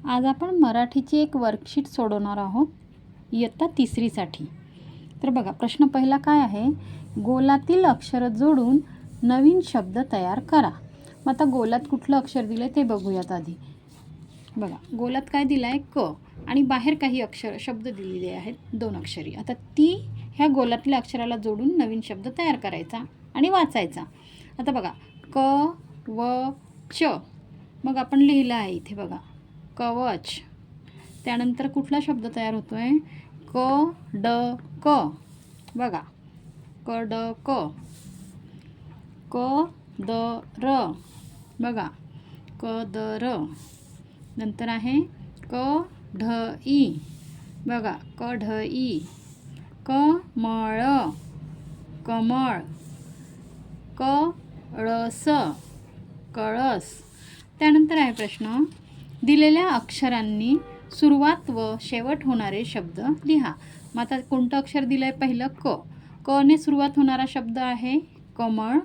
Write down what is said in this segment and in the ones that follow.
आज आपण मराठीची एक वर्कशीट सोडवणार आहोत इयत्ता 3साठी। तर बघा, प्रश्न पहिला काय आहे, गोलातील अक्षर जोडून नवीन शब्द तयार करा। मग आता गोलात कुठलं अक्षर दिले ते बघूयात आधी। बघा, गोलात काय दिलं आहे, क, आणि बाहेर काही शब्द दिलेले आहेत 2 अक्षरी। आता ह्या गोलातल्या अक्षराला जोडून नवीन शब्द तयार करायचा आणि वाचायचा। आता बघा, क व च, मग आपण लिहिलं आहे इथे बघा कवच। त्यानंतर कुठला शब्द तयार होतोय, क ड क, बघा कडक। क द र, बघा कदर। नंतर आहे क ढ ई, बघा कढई। कमळ, कमळ। कळस, कळस। त्यानंतर आहे प्रश्न, दिलेल्या अक्षरांनी सुरुवात व शेवट होणारे शब्द लिहा। मग आता कोणतं अक्षर दिलं आहे, पहिलं क, क ने सुरुवात होणारा शब्द आहे कमळ,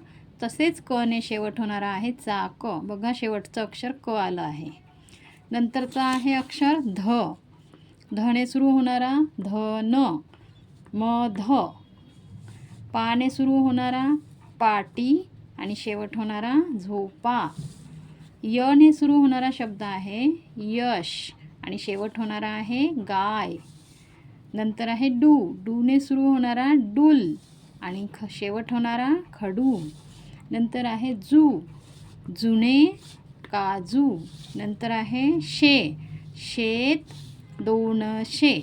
तसेच क ने शेवट होणारा आहे चाक। बघा, शेवटचं अक्षर क आलं आहे। नंतरचा आहे अक्षर ध, ध ने सुरू होणारा धन, मध। पा ने सुरू होणारा पाटी आणि शेवट होणारा झोपा। य ने सुरू होणारा शब्द आहे यश आणि शेवट होणारा आहे गाय। नंतर आहे डू, डू ने सुरू होणारा डुल आणि शेवट होणारा खडू। नंतर आहे जू, जुने काजू। नंतर आहे शे, शेत 200।